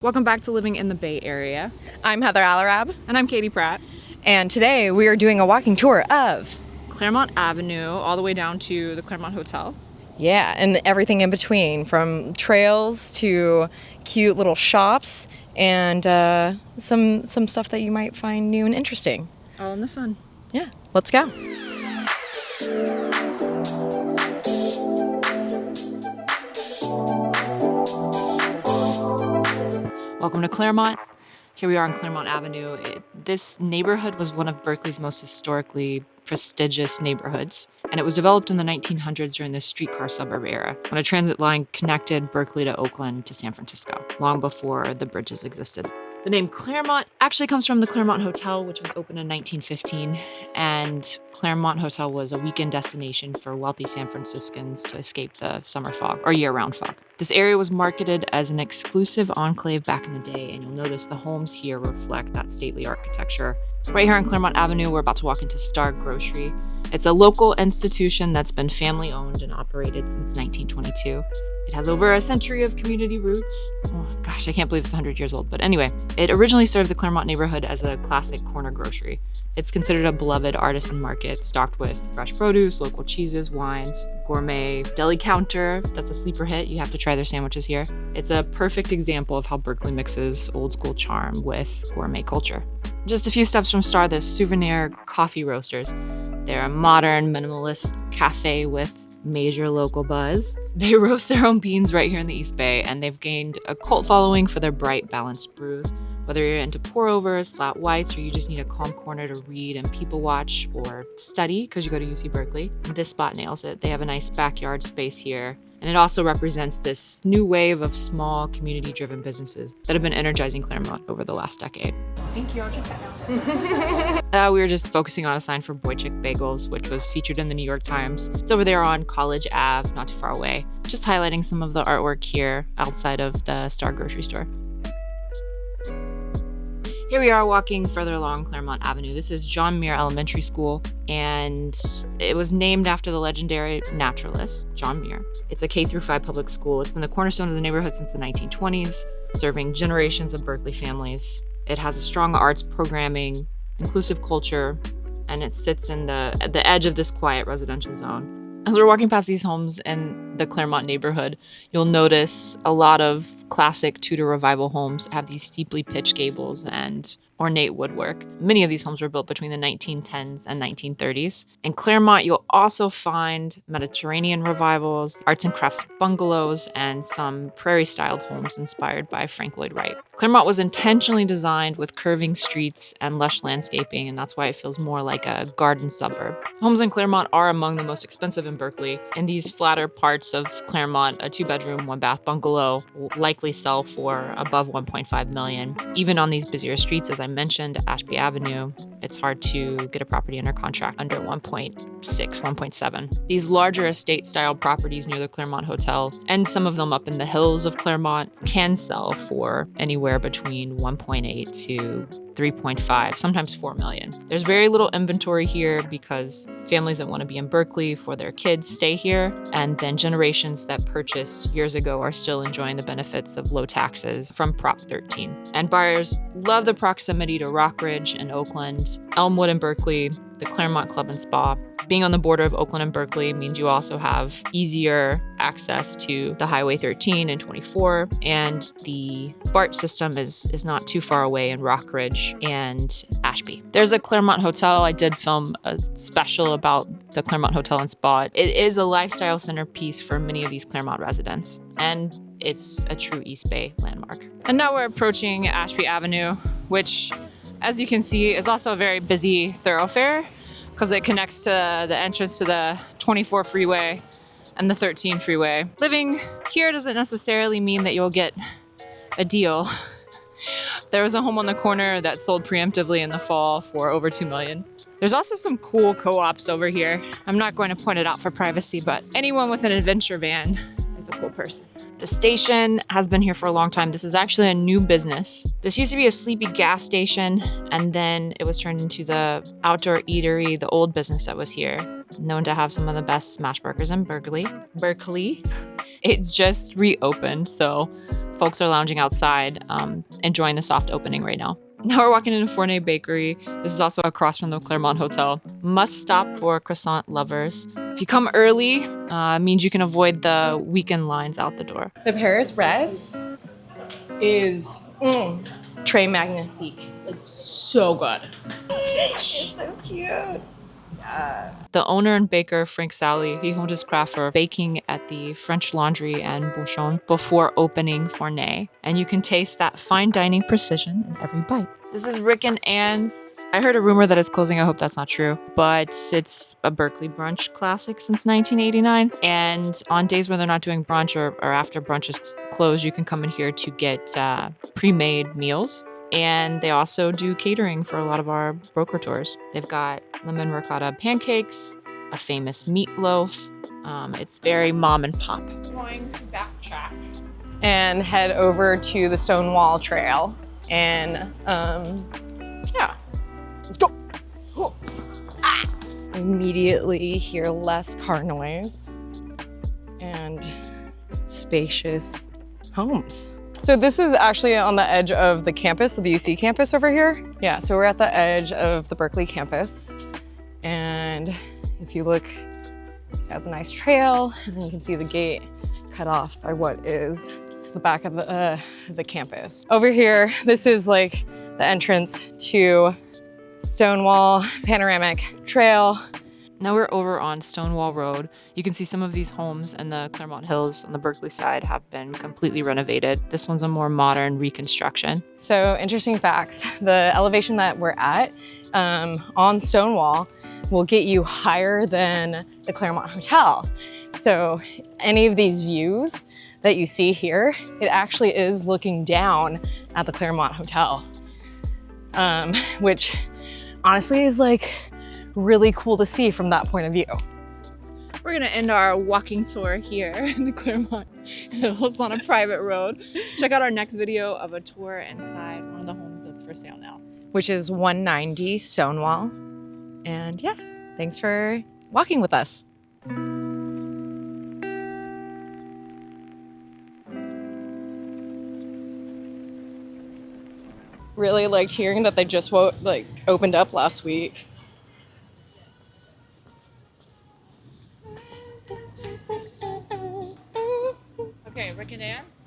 Welcome back to Living in the Bay Area. I'm Heather Alarab. And I'm Katie Pratt. And today we are doing a walking tour of Claremont Avenue all the way down to the Claremont Hotel. Yeah, and everything in between, from trails to cute little shops and some stuff that you might find new and interesting. All in the sun. Yeah, let's go. Welcome to Claremont. Here we are on Claremont Avenue. This neighborhood was one of Berkeley's most historically prestigious neighborhoods, and it was developed in the 1900s during the streetcar suburb era, when a transit line connected Berkeley to Oakland to San Francisco, long before the bridges existed. The name Claremont actually comes from the Claremont Hotel, which was opened in 1915, and Claremont Hotel was a weekend destination for wealthy San Franciscans to escape the summer fog, or year-round fog. This area was marketed as an exclusive enclave back in the day, and you'll notice the homes here reflect that stately architecture. Right here on Claremont Avenue, we're about to walk into Star Grocery. It's a local institution that's been family-owned and operated since 1922. It has over a century of community roots. Oh gosh, I can't believe it's 100 years old. But anyway, it originally served the Claremont neighborhood as a classic corner grocery. It's considered a beloved artisan market stocked with fresh produce, local cheeses, wines, gourmet deli counter. That's a sleeper hit. You have to try their sandwiches here. It's a perfect example of how Berkeley mixes old school charm with gourmet culture. Just a few steps from Star, there's Souvenir Coffee roasters. They're a modern, minimalist cafe with major local buzz. They roast their own beans right here in the East Bay, and they've gained a cult following for their bright, balanced brews. Whether you're into pour-overs, flat whites, or you just need a calm corner to read and people watch or study because you go to UC Berkeley, this spot nails it. They have a nice backyard space here, and it also represents this new wave of small, community-driven businesses that have been energizing Claremont over the last decade. Thank you. I'll check that out. We were just focusing on a sign for Chick Bagels, which was featured in the New York Times. It's over there on College Ave, not too far away. Just highlighting some of the artwork here outside of the Star grocery store. Here we are walking further along Claremont Avenue. This is Mir Elementary School, and it was named after the legendary naturalist, John Muir. It's a K-5 public school. It's been the cornerstone of the neighborhood since the 1920s, serving generations of Berkeley families. It has a strong arts programming, inclusive culture, and it sits in at the edge of this quiet residential zone. As we're walking past these homes in the Claremont neighborhood, you'll notice a lot of classic Tudor Revival homes that have these steeply pitched gables and ornate woodwork. Many of these homes were built between the 1910s and 1930s. In Claremont, you'll also find Mediterranean revivals, arts and crafts bungalows, and some prairie-styled homes inspired by Frank Lloyd Wright. Claremont was intentionally designed with curving streets and lush landscaping, and that's why it feels more like a garden suburb. Homes in Claremont are among the most expensive in Berkeley. In these flatter parts of Claremont, a 2-bedroom, 1-bath bungalow will likely sell for above $1.5 million. Even on these busier streets, as I mentioned, Ashby Avenue, it's hard to get a property under contract under 1.6, 1.7. These larger estate-style properties near the Claremont Hotel, and some of them up in the hills of Claremont, can sell for anywhere between 1.8 to 3.5, sometimes 4 million. There's very little inventory here because families that want to be in Berkeley for their kids stay here, and then generations that purchased years ago are still enjoying the benefits of low taxes from Prop 13. And buyers love the proximity to Rockridge and Oakland, Elmwood and Berkeley, the Claremont Club and Spa. Being on the border of Oakland and Berkeley means you also have easier access to the Highway 13 and 24, and the BART system is not too far away in Rockridge and Ashby. There's a Claremont Hotel. I did film a special about the Claremont Hotel and Spa. It is a lifestyle centerpiece for many of these Claremont residents, and it's a true East Bay landmark. And now we're approaching Ashby Avenue, which, as you can see, is also a very busy thoroughfare because it connects to the entrance to the 24 freeway and the 13 freeway. Living here doesn't necessarily mean that you'll get a deal. There was a home on the corner that sold preemptively in the fall for over $2 million. There's also some cool co-ops over here. I'm not going to point it out for privacy, but anyone with an adventure van is a cool person. The station has been here for a long time. This is actually a new business. This used to be a sleepy gas station, and then it was turned into the outdoor eatery, the old business that was here, known to have some of the best smash burgers in Berkeley. It just reopened, so folks are lounging outside, enjoying the soft opening right now. Now we're walking into Fournay Bakery. This is also across from the Claremont Hotel. Must stop for croissant lovers. If you come early, it means you can avoid the weekend lines out the door. The Paris Bresse is très magnifique. Like, so good. It's so cute. Yes. The owner and baker, Frank Sally, he honed his craft for baking at the French Laundry and Bouchon before opening Fournay. And you can taste that fine dining precision in every bite. This is Rick and Anne's. I heard a rumor that it's closing. I hope that's not true. But it's a Berkeley brunch classic since 1989. And on days when they're not doing brunch or after brunch is closed, you can come in here to get pre-made meals. And they also do catering for a lot of our broker tours. They've got lemon ricotta pancakes, a famous meatloaf. It's very mom and pop. I'm going to backtrack And head over to the Stonewall Trail. And yeah, let's go. Immediately hear less car noise and spacious homes. So this is actually on the edge of the campus, of the UC campus over here. Yeah, so we're at the edge of the Berkeley campus. And if you look at the nice trail, and then you can see the gate cut off by what is the back of the campus. Over here, this is like the entrance to Stonewall Panoramic Trail. Now we're over on Stonewall Road. You can see some of these homes in the Claremont Hills on the Berkeley side have been completely renovated. This one's a more modern reconstruction. So interesting facts. The elevation that we're at on Stonewall will get you higher than the Claremont Hotel. So any of these views that you see here, it actually is looking down at the Claremont Hotel, which honestly is like really cool to see from that point of view. We're gonna end our walking tour here in the Claremont Hills on a private road. Check out our next video of a tour inside one of the homes that's for sale now. Which is 190 Stonewall. And yeah, thanks for walking with us. Really liked hearing that they just opened up last week. Okay, Rick and Anne's.